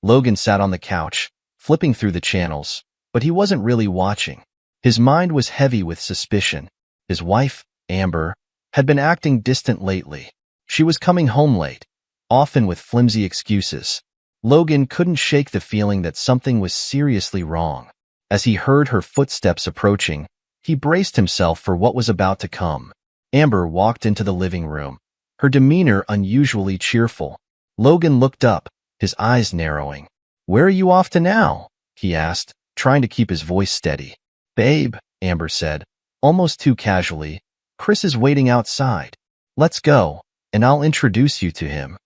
Logan sat on the couch, flipping through the channels, but he wasn't really watching. His mind was heavy with suspicion. His wife, Amber, had been acting distant lately. She was coming home late, often with flimsy excuses. Logan couldn't shake the feeling that something was seriously wrong. As he heard her footsteps approaching, he braced himself for what was about to come. Amber walked into the living room, her demeanor unusually cheerful. Logan looked up, his eyes narrowing. "Where are you off to now?" he asked, trying to keep his voice steady. "Babe," Amber said, almost too casually, "Chris is waiting outside. Let's go, and I'll introduce you to him."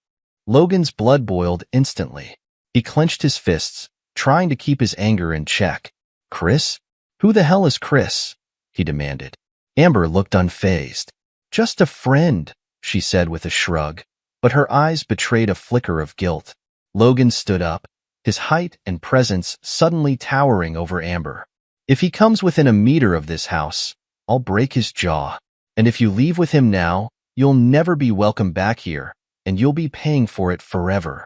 Logan's blood boiled instantly. He clenched his fists, trying to keep his anger in check. "Chris? Who the hell is Chris?" he demanded. Amber looked unfazed. "Just a friend," she said with a shrug, but her eyes betrayed a flicker of guilt. Logan stood up, his height and presence suddenly towering over Amber. "If he comes within a meter of this house, I'll break his jaw. And if you leave with him now, you'll never be welcome back here, and you'll be paying for it forever."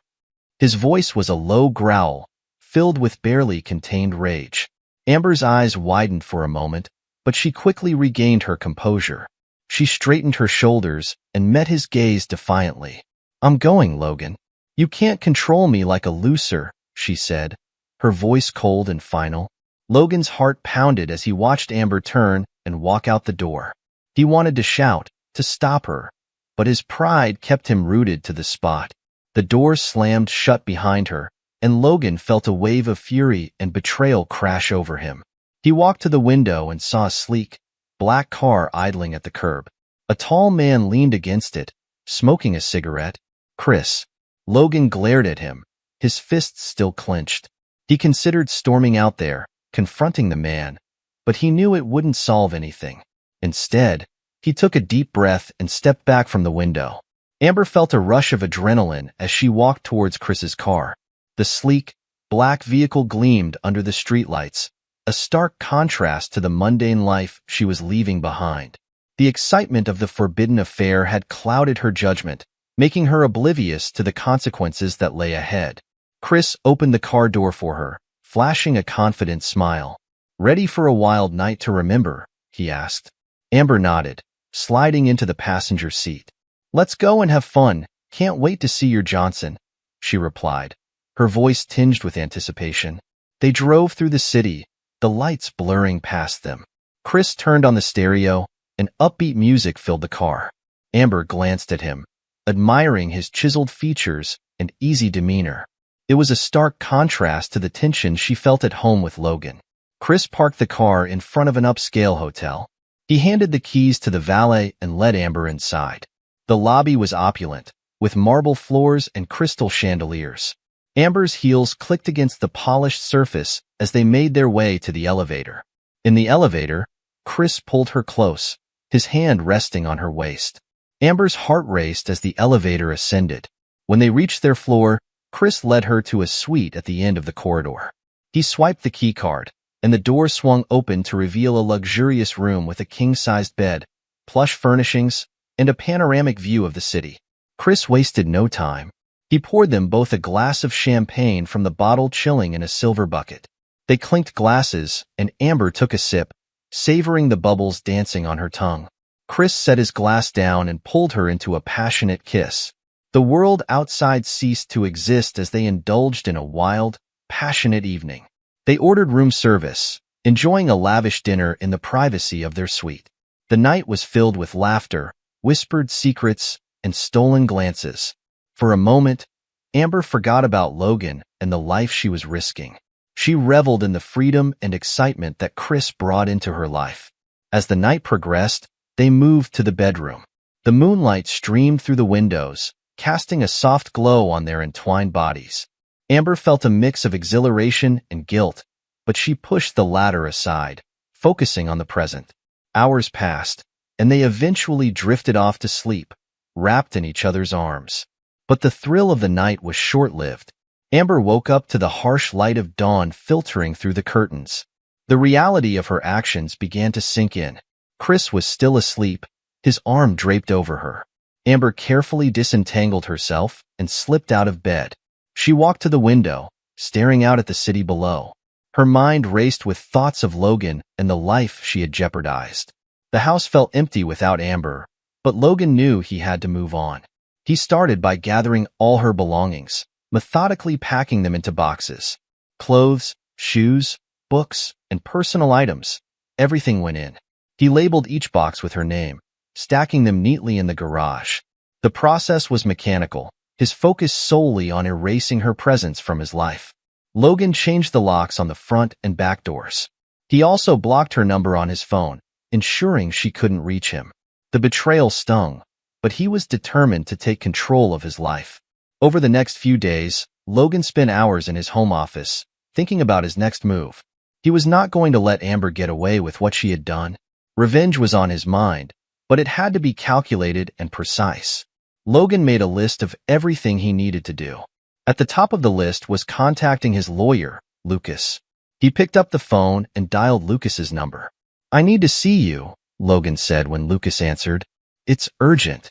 His voice was a low growl, filled with barely contained rage. Amber's eyes widened for a moment, but she quickly regained her composure. She straightened her shoulders and met his gaze defiantly. "I'm going, Logan. You can't control me like a looser," she said, her voice cold and final. Logan's heart pounded as he watched Amber turn and walk out the door. He wanted to shout, to stop her, but his pride kept him rooted to the spot. The door slammed shut behind her, and Logan felt a wave of fury and betrayal crash over him. He walked to the window and saw a sleek, black car idling at the curb. A tall man leaned against it, smoking a cigarette. "Chris." Logan glared at him, his fists still clenched. He considered storming out there, confronting the man, but he knew it wouldn't solve anything. Instead, he took a deep breath and stepped back from the window. Amber felt a rush of adrenaline as she walked towards Chris's car. The sleek, black vehicle gleamed under the streetlights, a stark contrast to the mundane life she was leaving behind. The excitement of the forbidden affair had clouded her judgment, making her oblivious to the consequences that lay ahead. Chris opened the car door for her, flashing a confident smile. "Ready for a wild night to remember?" he asked. Amber nodded, sliding into the passenger seat. "Let's go and have fun. Can't wait to see your Johnson," she replied, her voice tinged with anticipation. They drove through the city, the lights blurring past them. Chris turned on the stereo, and upbeat music filled the car. Amber glanced at him, admiring his chiseled features and easy demeanor. It was a stark contrast to the tension she felt at home with Logan. Chris parked the car in front of an upscale hotel. He handed the keys to the valet and led Amber inside. The lobby was opulent, with marble floors and crystal chandeliers. Amber's heels clicked against the polished surface as they made their way to the elevator. In the elevator, Chris pulled her close, his hand resting on her waist. Amber's heart raced as the elevator ascended. When they reached their floor, Chris led her to a suite at the end of the corridor. He swiped the keycard, and the door swung open to reveal a luxurious room with a king-sized bed, plush furnishings, and a panoramic view of the city. Chris wasted no time. He poured them both a glass of champagne from the bottle chilling in a silver bucket. They clinked glasses, and Amber took a sip, savoring the bubbles dancing on her tongue. Chris set his glass down and pulled her into a passionate kiss. The world outside ceased to exist as they indulged in a wild, passionate evening. They ordered room service, enjoying a lavish dinner in the privacy of their suite. The night was filled with laughter, whispered secrets, and stolen glances. For a moment, Amber forgot about Logan and the life she was risking. She reveled in the freedom and excitement that Chris brought into her life. As the night progressed, they moved to the bedroom. The moonlight streamed through the windows, casting a soft glow on their entwined bodies. Amber felt a mix of exhilaration and guilt, but she pushed the latter aside, focusing on the present. Hours passed, and they eventually drifted off to sleep, wrapped in each other's arms. But the thrill of the night was short-lived. Amber woke up to the harsh light of dawn filtering through the curtains. The reality of her actions began to sink in. Chris was still asleep, his arm draped over her. Amber carefully disentangled herself and slipped out of bed. She walked to the window, staring out at the city below. Her mind raced with thoughts of Logan and the life she had jeopardized. The house felt empty without Amber, but Logan knew he had to move on. He started by gathering all her belongings, methodically packing them into boxes. Clothes, shoes, books, and personal items. Everything went in. He labeled each box with her name, stacking them neatly in the garage. The process was mechanical, his focus solely on erasing her presence from his life. Logan changed the locks on the front and back doors. He also blocked her number on his phone, ensuring she couldn't reach him. The betrayal stung, but he was determined to take control of his life. Over the next few days, Logan spent hours in his home office, thinking about his next move. He was not going to let Amber get away with what she had done. Revenge was on his mind, but it had to be calculated and precise. Logan made a list of everything he needed to do. At the top of the list was contacting his lawyer, Lucas. He picked up the phone and dialed Lucas's number. "I need to see you," Logan said when Lucas answered. "It's urgent."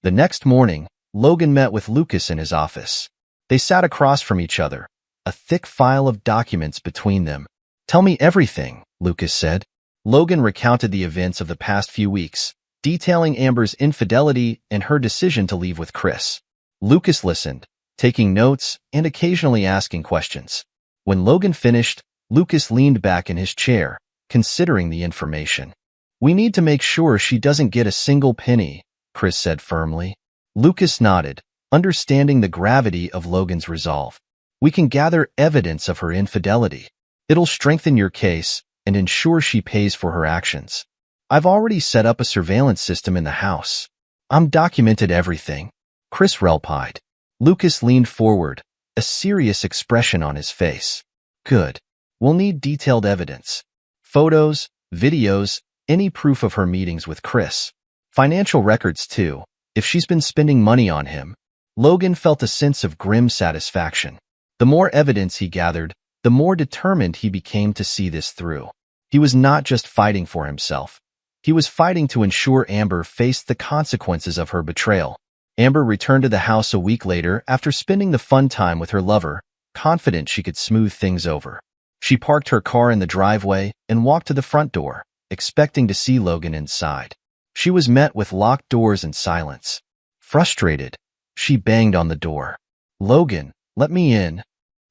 The next morning, Logan met with Lucas in his office. They sat across from each other, a thick file of documents between them. "Tell me everything," Lucas said. Logan recounted the events of the past few weeks, detailing Amber's infidelity and her decision to leave with Chris. Lucas listened, taking notes and occasionally asking questions. When Logan finished, Lucas leaned back in his chair, considering the information. "We need to make sure she doesn't get a single penny," Chris said firmly. Lucas nodded, understanding the gravity of Logan's resolve. "We can gather evidence of her infidelity. It'll strengthen your case and ensure she pays for her actions. I've already set up a surveillance system in the house. I'm documented everything," Chris replied. Lucas leaned forward, a serious expression on his face. "Good. We'll need detailed evidence. Photos, videos, any proof of her meetings with Chris. Financial records too, if she's been spending money on him." Logan felt a sense of grim satisfaction. The more evidence he gathered, the more determined he became to see this through. He was not just fighting for himself. He was fighting to ensure Amber faced the consequences of her betrayal. Amber returned to the house a week later after spending the fun time with her lover, confident she could smooth things over. She parked her car in the driveway and walked to the front door, expecting to see Logan inside. She was met with locked doors and silence. Frustrated, she banged on the door. "Logan, let me in."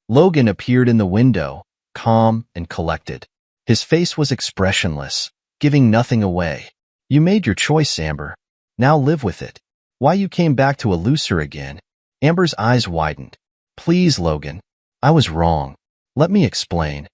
Logan appeared in the window, calm and collected. His face was expressionless, giving nothing away. "You made your choice, Amber. Now live with it. Why you came back to elude her again?" Amber's eyes widened. "Please, Logan. I was wrong. Let me explain."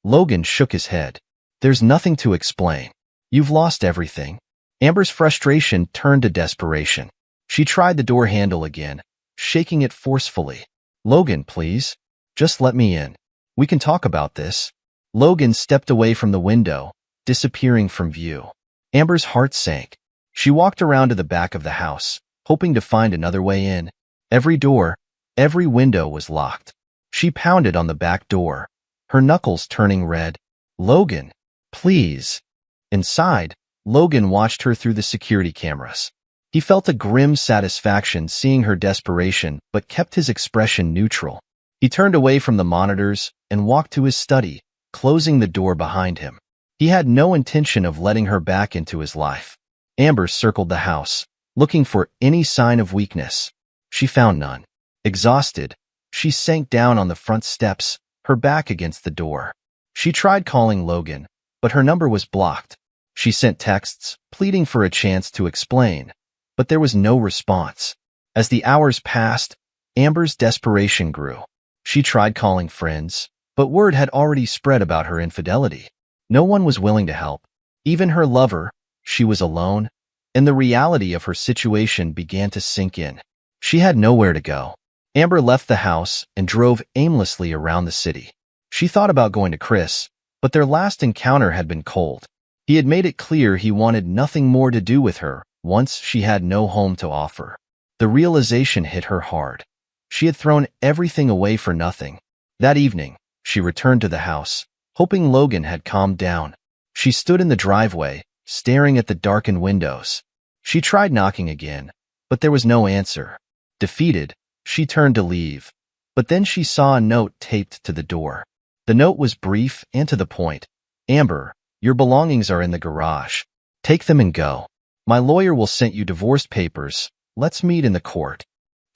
Logan shook his head. "There's nothing to explain. You've lost everything." Amber's frustration turned to desperation. She tried the door handle again, shaking it forcefully. "Logan, please. Just let me in. We can talk about this." Logan stepped away from the window, disappearing from view. Amber's heart sank. She walked around to the back of the house, hoping to find another way in. Every door, every window was locked. She pounded on the back door, her knuckles turning red. "Logan, please." Inside, Logan watched her through the security cameras. He felt a grim satisfaction seeing her desperation, but kept his expression neutral. He turned away from the monitors and walked to his study, closing the door behind him. He had no intention of letting her back into his life. Amber circled the house, looking for any sign of weakness. She found none. Exhausted, she sank down on the front steps, her back against the door. She tried calling Logan, but her number was blocked. She sent texts, pleading for a chance to explain, but there was no response. As the hours passed, Amber's desperation grew. She tried calling friends, but word had already spread about her infidelity. No one was willing to help. Even her lover, she was alone, and the reality of her situation began to sink in. She had nowhere to go. Amber left the house and drove aimlessly around the city. She thought about going to Chris, but their last encounter had been cold. He had made it clear he wanted nothing more to do with her once she had no home to offer. The realization hit her hard. She had thrown everything away for nothing. That evening, she returned to the house, hoping Logan had calmed down. She stood in the driveway, staring at the darkened windows. She tried knocking again, but there was no answer. Defeated, she turned to leave, But then she saw a note taped to the door. The note was brief and to the point. Amber, your belongings are in the garage. Take them and go. My lawyer will send you divorce papers. Let's meet in the court.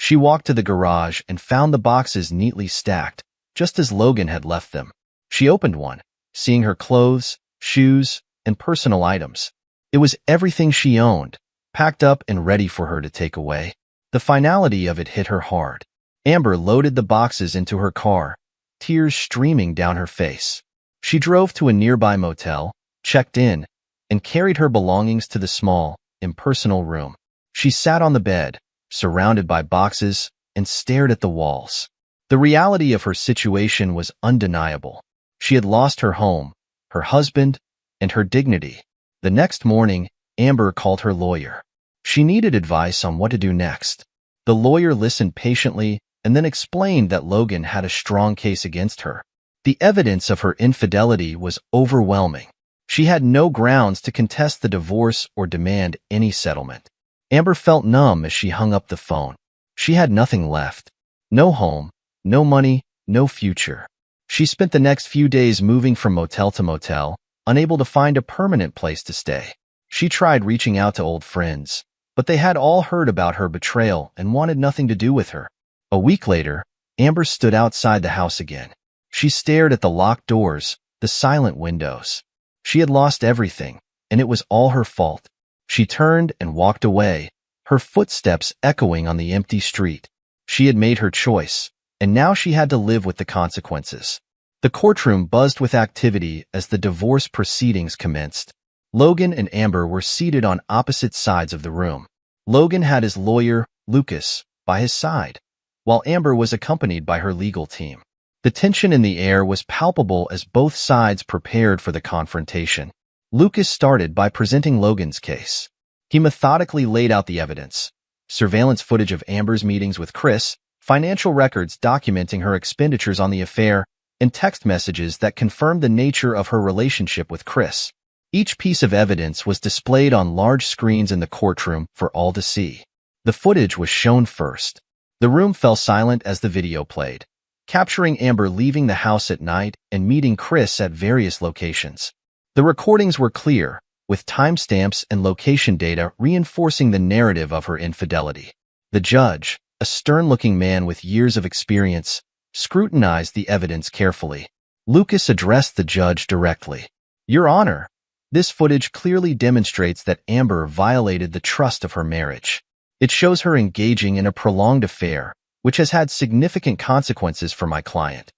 She walked to the garage and found the boxes neatly stacked, just as Logan had left them. She opened one, seeing her clothes, shoes, and personal items. It was everything she owned, packed up and ready for her to take away. The finality of it hit her hard. Amber loaded the boxes into her car, tears streaming down her face. She drove to a nearby motel, checked in, and carried her belongings to the small, impersonal room. She sat on the bed, surrounded by boxes, and stared at the walls. The reality of her situation was undeniable. She had lost her home, her husband, and her dignity. The next morning, Amber called her lawyer. She needed advice on what to do next. The lawyer listened patiently and then explained that Logan had a strong case against her. The evidence of her infidelity was overwhelming. She had no grounds to contest the divorce or demand any settlement. Amber felt numb as she hung up the phone. She had nothing left. No home, no money, no future. She spent the next few days moving from motel to motel, unable to find a permanent place to stay. She tried reaching out to old friends, but they had all heard about her betrayal and wanted nothing to do with her. A week later, Amber stood outside the house again. She stared at the locked doors, the silent windows. She had lost everything, and it was all her fault. She turned and walked away, her footsteps echoing on the empty street. She had made her choice, and now she had to live with the consequences. The courtroom buzzed with activity as the divorce proceedings commenced. Logan and Amber were seated on opposite sides of the room. Logan had his lawyer, Lucas, by his side, while Amber was accompanied by her legal team. The tension in the air was palpable as both sides prepared for the confrontation. Lucas started by presenting Logan's case. He methodically laid out the evidence: surveillance footage of Amber's meetings with Chris, financial records documenting her expenditures on the affair, and text messages that confirmed the nature of her relationship with Chris. Each piece of evidence was displayed on large screens in the courtroom for all to see. The footage was shown first. The room fell silent as the video played, capturing Amber leaving the house at night and meeting Chris at various locations. The recordings were clear, with timestamps and location data reinforcing the narrative of her infidelity. The judge, a stern-looking man with years of experience, scrutinized the evidence carefully. Lucas addressed the judge directly. "Your Honor, this footage clearly demonstrates that Amber violated the trust of her marriage. It shows her engaging in a prolonged affair, which has had significant consequences for my client."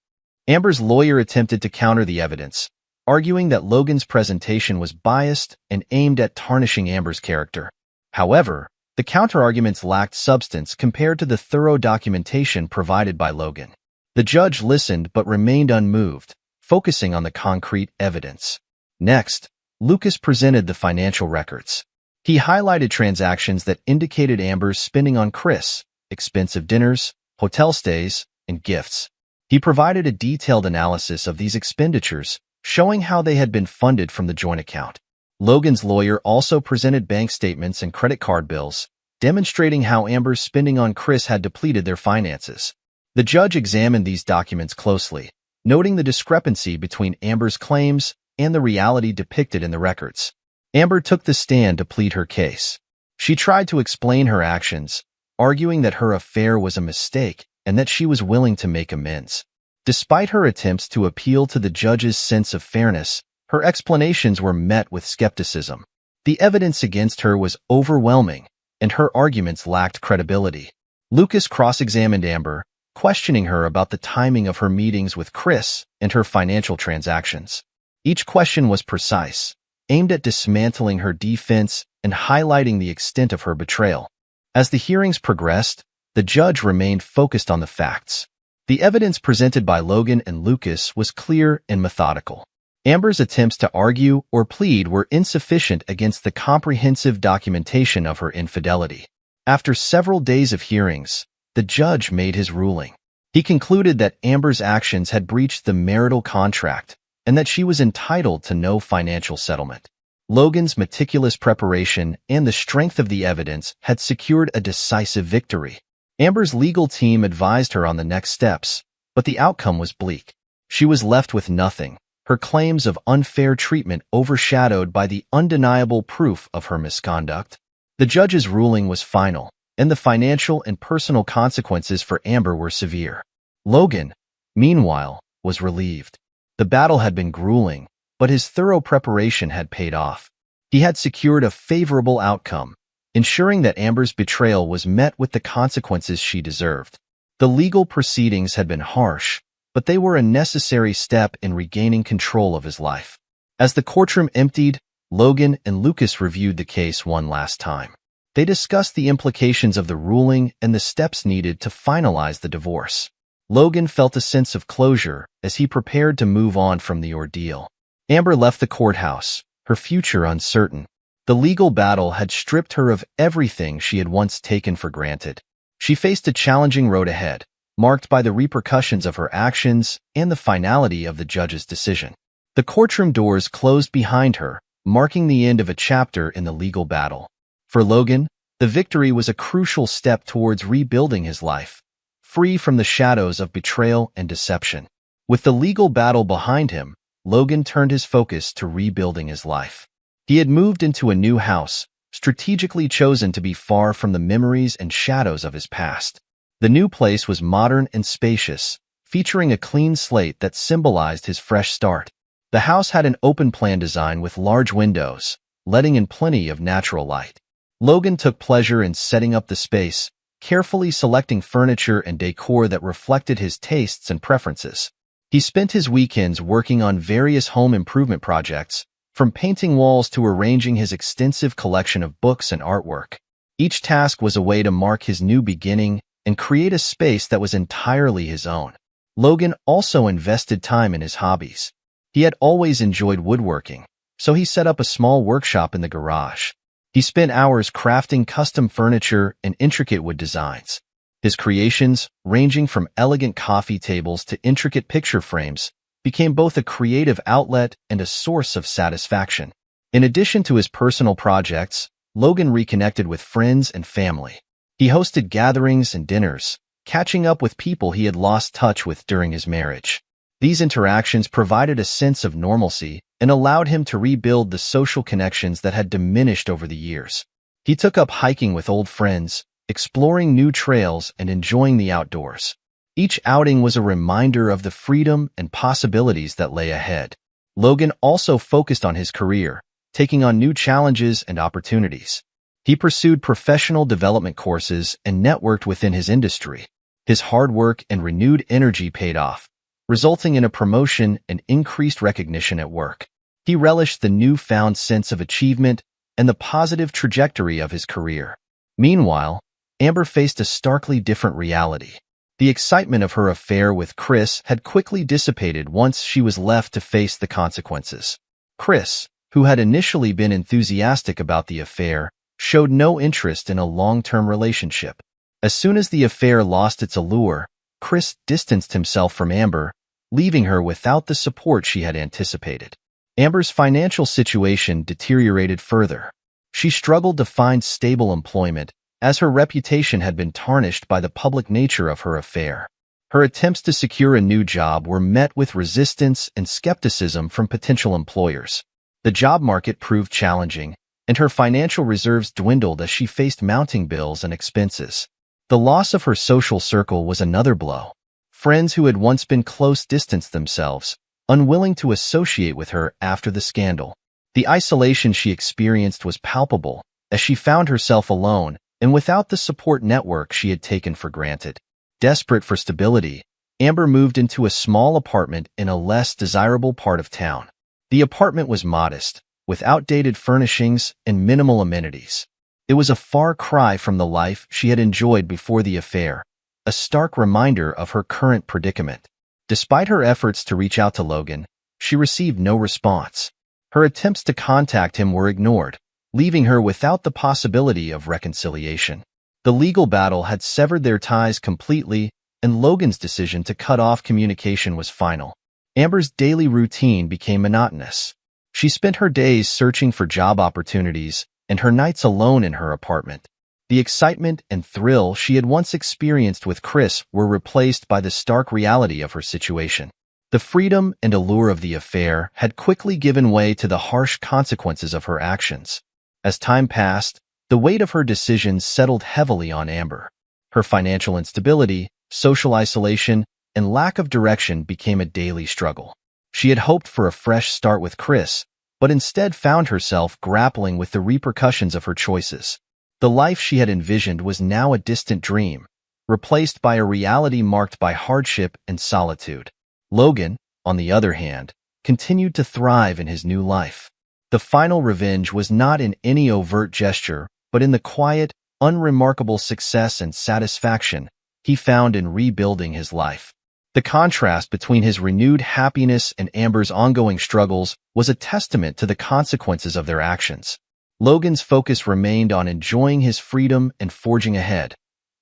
Amber's lawyer attempted to counter the evidence, arguing that Logan's presentation was biased and aimed at tarnishing Amber's character. However, the counterarguments lacked substance compared to the thorough documentation provided by Logan. The judge listened but remained unmoved, focusing on the concrete evidence. Next, Lucas presented the financial records. He highlighted transactions that indicated Amber's spending on Chris, expensive dinners, hotel stays, and gifts. He provided a detailed analysis of these expenditures, showing how they had been funded from the joint account. Logan's lawyer also presented bank statements and credit card bills, demonstrating how Amber's spending on Chris had depleted their finances. The judge examined these documents closely, noting the discrepancy between Amber's claims and the reality depicted in the records. Amber took the stand to plead her case. She tried to explain her actions, arguing that her affair was a mistake and that she was willing to make amends. Despite her attempts to appeal to the judge's sense of fairness, her explanations were met with skepticism. The evidence against her was overwhelming, and her arguments lacked credibility. Lucas cross-examined Amber, questioning her about the timing of her meetings with Chris and her financial transactions. Each question was precise, aimed at dismantling her defense and highlighting the extent of her betrayal. As the hearings progressed, the judge remained focused on the facts. The evidence presented by Logan and Lucas was clear and methodical. Amber's attempts to argue or plead were insufficient against the comprehensive documentation of her infidelity. After several days of hearings, the judge made his ruling. He concluded that Amber's actions had breached the marital contract and that she was entitled to no financial settlement. Logan's meticulous preparation and the strength of the evidence had secured a decisive victory. Amber's legal team advised her on the next steps, but the outcome was bleak. She was left with nothing, her claims of unfair treatment overshadowed by the undeniable proof of her misconduct. The judge's ruling was final, and the financial and personal consequences for Amber were severe. Logan, meanwhile, was relieved. The battle had been grueling, but his thorough preparation had paid off. He had secured a favorable outcome, ensuring that Amber's betrayal was met with the consequences she deserved. The legal proceedings had been harsh, but they were a necessary step in regaining control of his life. As the courtroom emptied, Logan and Lucas reviewed the case one last time. They discussed the implications of the ruling and the steps needed to finalize the divorce. Logan felt a sense of closure as he prepared to move on from the ordeal. Amber left the courthouse, her future uncertain. The legal battle had stripped her of everything she had once taken for granted. She faced a challenging road ahead, marked by the repercussions of her actions and the finality of the judge's decision. The courtroom doors closed behind her, marking the end of a chapter in the legal battle. For Logan, the victory was a crucial step towards rebuilding his life, free from the shadows of betrayal and deception. With the legal battle behind him, Logan turned his focus to rebuilding his life. He had moved into a new house, strategically chosen to be far from the memories and shadows of his past. The new place was modern and spacious, featuring a clean slate that symbolized his fresh start. The house had an open-plan design with large windows, letting in plenty of natural light. Logan took pleasure in setting up the space, carefully selecting furniture and decor that reflected his tastes and preferences. He spent his weekends working on various home improvement projects, from painting walls to arranging his extensive collection of books and artwork. Each task was a way to mark his new beginning and create a space that was entirely his own. Logan also invested time in his hobbies. He had always enjoyed woodworking, so he set up a small workshop in the garage. He spent hours crafting custom furniture and intricate wood designs. His creations, ranging from elegant coffee tables to intricate picture frames, became both a creative outlet and a source of satisfaction. In addition to his personal projects, Logan reconnected with friends and family. He hosted gatherings and dinners, catching up with people he had lost touch with during his marriage. These interactions provided a sense of normalcy and allowed him to rebuild the social connections that had diminished over the years. He took up hiking with old friends, exploring new trails and enjoying the outdoors. Each outing was a reminder of the freedom and possibilities that lay ahead. Logan also focused on his career, taking on new challenges and opportunities. He pursued professional development courses and networked within his industry. His hard work and renewed energy paid off, resulting in a promotion and increased recognition at work. He relished the newfound sense of achievement and the positive trajectory of his career. Meanwhile, Amber faced a starkly different reality. The excitement of her affair with Chris had quickly dissipated once she was left to face the consequences. Chris, who had initially been enthusiastic about the affair, showed no interest in a long-term relationship. As soon as the affair lost its allure, Chris distanced himself from Amber, leaving her without the support she had anticipated. Amber's financial situation deteriorated further. She struggled to find stable employment, as her reputation had been tarnished by the public nature of her affair. Her attempts to secure a new job were met with resistance and skepticism from potential employers. The job market proved challenging, and her financial reserves dwindled as she faced mounting bills and expenses. The loss of her social circle was another blow. Friends who had once been close distanced themselves, unwilling to associate with her after the scandal. The isolation she experienced was palpable, as she found herself alone and without the support network she had taken for granted. Desperate for stability, Amber moved into a small apartment in a less desirable part of town. The apartment was modest, with outdated furnishings and minimal amenities. It was a far cry from the life she had enjoyed before the affair, a stark reminder of her current predicament. Despite her efforts to reach out to Logan, she received no response. Her attempts to contact him were ignored, leaving her without the possibility of reconciliation. The legal battle had severed their ties completely, and Logan's decision to cut off communication was final. Amber's daily routine became monotonous. She spent her days searching for job opportunities and her nights alone in her apartment. The excitement and thrill she had once experienced with Chris were replaced by the stark reality of her situation. The freedom and allure of the affair had quickly given way to the harsh consequences of her actions. As time passed, the weight of her decisions settled heavily on Amber. Her financial instability, social isolation, and lack of direction became a daily struggle. She had hoped for a fresh start with Chris, but instead found herself grappling with the repercussions of her choices. The life she had envisioned was now a distant dream, replaced by a reality marked by hardship and solitude. Logan, on the other hand, continued to thrive in his new life. The final revenge was not in any overt gesture, but in the quiet, unremarkable success and satisfaction he found in rebuilding his life. The contrast between his renewed happiness and Amber's ongoing struggles was a testament to the consequences of their actions. Logan's focus remained on enjoying his freedom and forging ahead,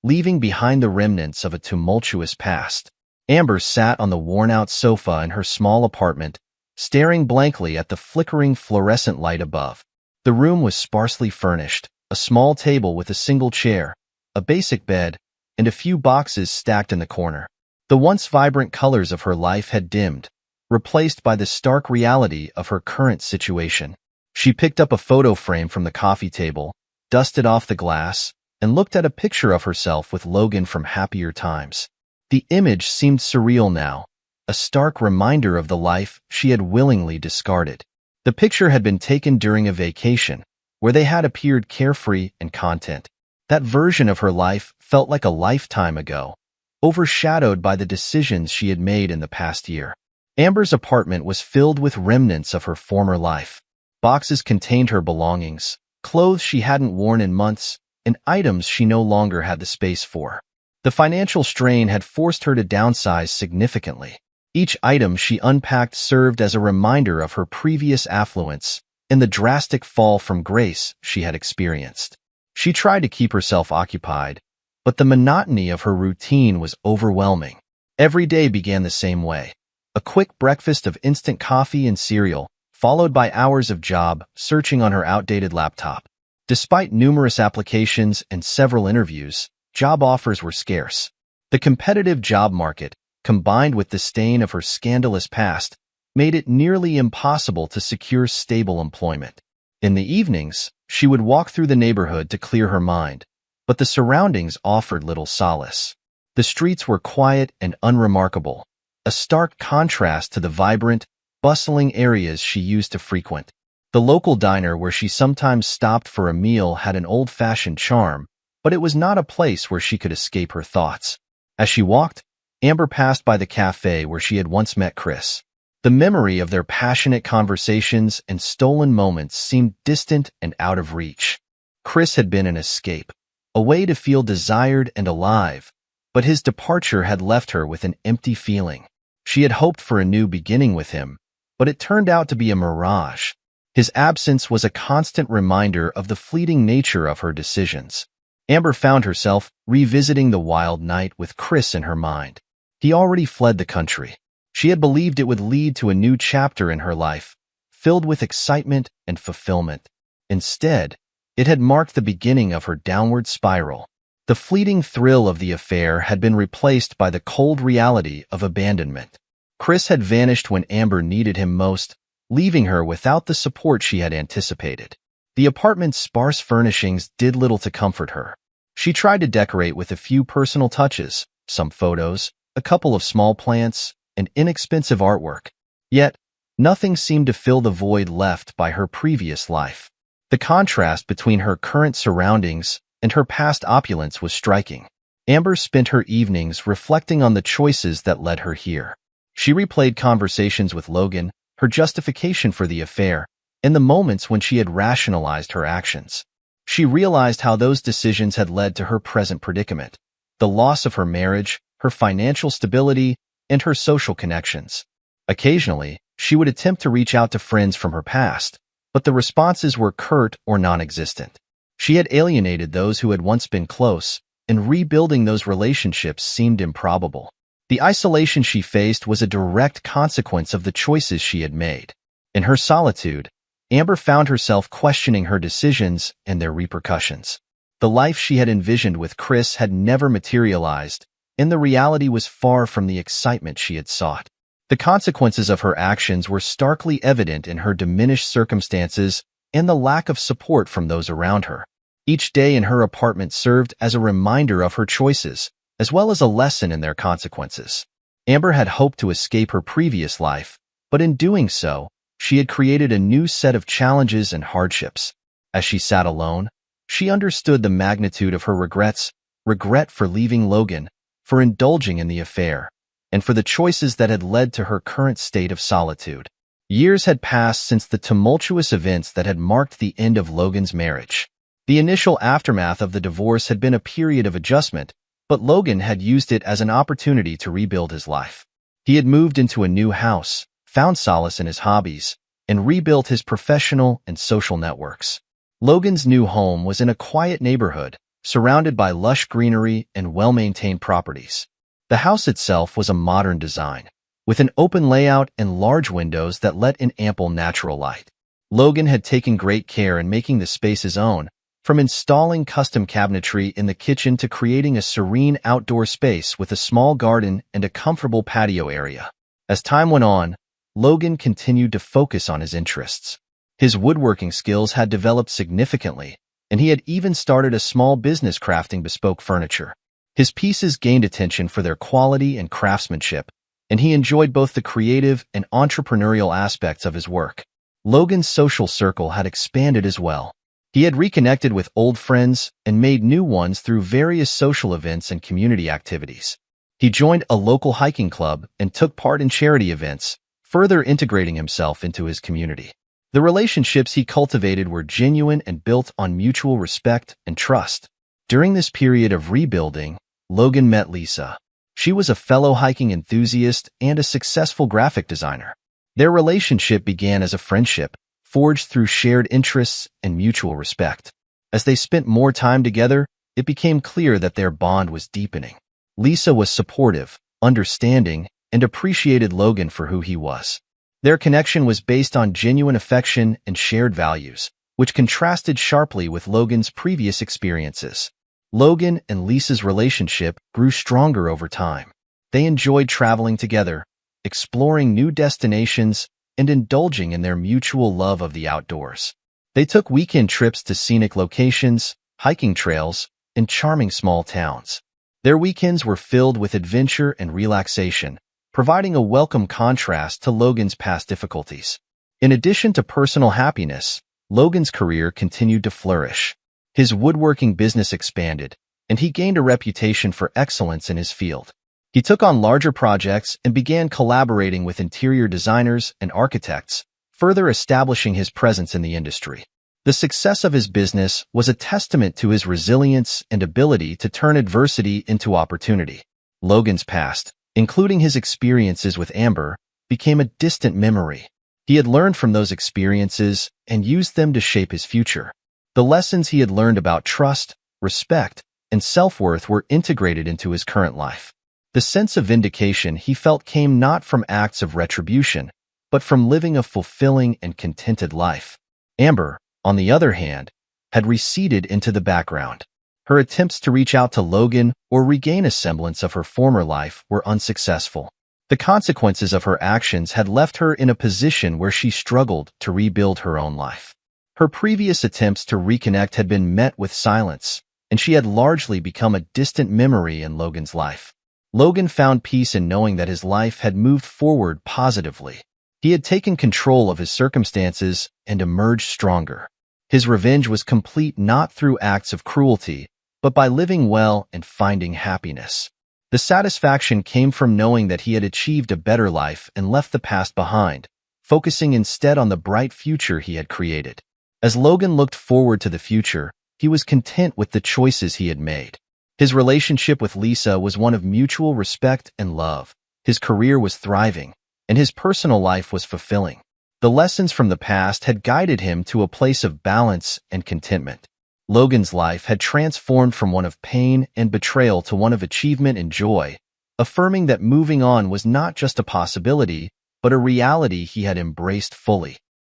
leaving behind the remnants of a tumultuous past. Amber sat on the worn-out sofa in her small apartment, staring blankly at the flickering fluorescent light above. The room was sparsely furnished, a small table with a single chair, a basic bed, and a few boxes stacked in the corner. The once vibrant colors of her life had dimmed, replaced by the stark reality of her current situation. She picked up a photo frame from the coffee table, dusted off the glass, and looked at a picture of herself with Logan from happier times. The image seemed surreal now, a stark reminder of the life she had willingly discarded. The picture had been taken during a vacation, where they had appeared carefree and content. That version of her life felt like a lifetime ago, overshadowed by the decisions she had made in the past year. Amber's apartment was filled with remnants of her former life. Boxes contained her belongings, clothes she hadn't worn in months, and items she no longer had the space for. The financial strain had forced her to downsize significantly. Each item she unpacked served as a reminder of her previous affluence and the drastic fall from grace she had experienced. She tried to keep herself occupied, but the monotony of her routine was overwhelming. Every day began the same way. A quick breakfast of instant coffee and cereal, followed by hours of job searching on her outdated laptop. Despite numerous applications and several interviews, job offers were scarce. The competitive job market, combined with the stain of her scandalous past, made it nearly impossible to secure stable employment. In the evenings, she would walk through the neighborhood to clear her mind, but the surroundings offered little solace. The streets were quiet and unremarkable, a stark contrast to the vibrant, bustling areas she used to frequent. The local diner where she sometimes stopped for a meal had an old-fashioned charm, but it was not a place where she could escape her thoughts. As she walked, Amber passed by the cafe where she had once met Chris. The memory of their passionate conversations and stolen moments seemed distant and out of reach. Chris had been an escape, a way to feel desired and alive, but his departure had left her with an empty feeling. She had hoped for a new beginning with him, but it turned out to be a mirage. His absence was a constant reminder of the fleeting nature of her decisions. Amber found herself revisiting the wild night with Chris in her mind. He already fled the country. She had believed it would lead to a new chapter in her life, filled with excitement and fulfillment. Instead, it had marked the beginning of her downward spiral. The fleeting thrill of the affair had been replaced by the cold reality of abandonment. Chris had vanished when Amber needed him most, leaving her without the support she had anticipated. The apartment's sparse furnishings did little to comfort her. She tried to decorate with a few personal touches, some photos, a couple of small plants, and inexpensive artwork. Yet, nothing seemed to fill the void left by her previous life. The contrast between her current surroundings and her past opulence was striking. Amber spent her evenings reflecting on the choices that led her here. She replayed conversations with Logan, her justification for the affair, and the moments when she had rationalized her actions. She realized how those decisions had led to her present predicament, the loss of her marriage, her financial stability, and her social connections. Occasionally, she would attempt to reach out to friends from her past, but the responses were curt or non-existent. She had alienated those who had once been close, and rebuilding those relationships seemed improbable. The isolation she faced was a direct consequence of the choices she had made. In her solitude, Amber found herself questioning her decisions and their repercussions. The life she had envisioned with Chris had never materialized, and the reality was far from the excitement she had sought. The consequences of her actions were starkly evident in her diminished circumstances and the lack of support from those around her. Each day in her apartment served as a reminder of her choices, as well as a lesson in their consequences. Amber had hoped to escape her previous life, but in doing so, she had created a new set of challenges and hardships. As she sat alone, she understood the magnitude of her regrets, regret for leaving Logan, for indulging in the affair, and for the choices that had led to her current state of solitude. Years had passed since the tumultuous events that had marked the end of Logan's marriage. The initial aftermath of the divorce had been a period of adjustment, but Logan had used it as an opportunity to rebuild his life. He had moved into a new house, found solace in his hobbies, and rebuilt his professional and social networks. Logan's new home was in a quiet neighborhood, surrounded by lush greenery and well-maintained properties. The house itself was a modern design, with an open layout and large windows that let in ample natural light. Logan had taken great care in making the space his own, from installing custom cabinetry in the kitchen to creating a serene outdoor space with a small garden and a comfortable patio area. As time went on, Logan continued to focus on his interests. His woodworking skills had developed significantly, and he had even started a small business crafting bespoke furniture. His pieces gained attention for their quality and craftsmanship, and he enjoyed both the creative and entrepreneurial aspects of his work. Logan's social circle had expanded as well. He had reconnected with old friends and made new ones through various social events and community activities. He joined a local hiking club and took part in charity events, further integrating himself into his community. The relationships he cultivated were genuine and built on mutual respect and trust. During this period of rebuilding, Logan met Lisa. She was a fellow hiking enthusiast and a successful graphic designer. Their relationship began as a friendship, forged through shared interests and mutual respect. As they spent more time together, it became clear that their bond was deepening. Lisa was supportive, understanding, and appreciated Logan for who he was. Their connection was based on genuine affection and shared values, which contrasted sharply with Logan's previous experiences. Logan and Lisa's relationship grew stronger over time. They enjoyed traveling together, exploring new destinations, and indulging in their mutual love of the outdoors. They took weekend trips to scenic locations, hiking trails, and charming small towns. Their weekends were filled with adventure and relaxation, providing a welcome contrast to Logan's past difficulties. In addition to personal happiness, Logan's career continued to flourish. His woodworking business expanded, and he gained a reputation for excellence in his field. He took on larger projects and began collaborating with interior designers and architects, further establishing his presence in the industry. The success of his business was a testament to his resilience and ability to turn adversity into opportunity. Logan's past, including his experiences with Amber, became a distant memory. He had learned from those experiences and used them to shape his future. The lessons he had learned about trust, respect, and self-worth were integrated into his current life. The sense of vindication he felt came not from acts of retribution, but from living a fulfilling and contented life. Amber, on the other hand, had receded into the background. Her attempts to reach out to Logan or regain a semblance of her former life were unsuccessful. The consequences of her actions had left her in a position where she struggled to rebuild her own life. Her previous attempts to reconnect had been met with silence, and she had largely become a distant memory in Logan's life. Logan found peace in knowing that his life had moved forward positively. He had taken control of his circumstances and emerged stronger. His revenge was complete not through acts of cruelty, but by living well and finding happiness. The satisfaction came from knowing that he had achieved a better life and left the past behind, focusing instead on the bright future he had created. As Logan looked forward to the future, he was content with the choices he had made. His relationship with Lisa was one of mutual respect and love. His career was thriving, and his personal life was fulfilling. The lessons from the past had guided him to a place of balance and contentment. Logan's life had transformed from one of pain and betrayal to one of achievement and joy, affirming that moving on was not just a possibility, but a reality he had embraced fully.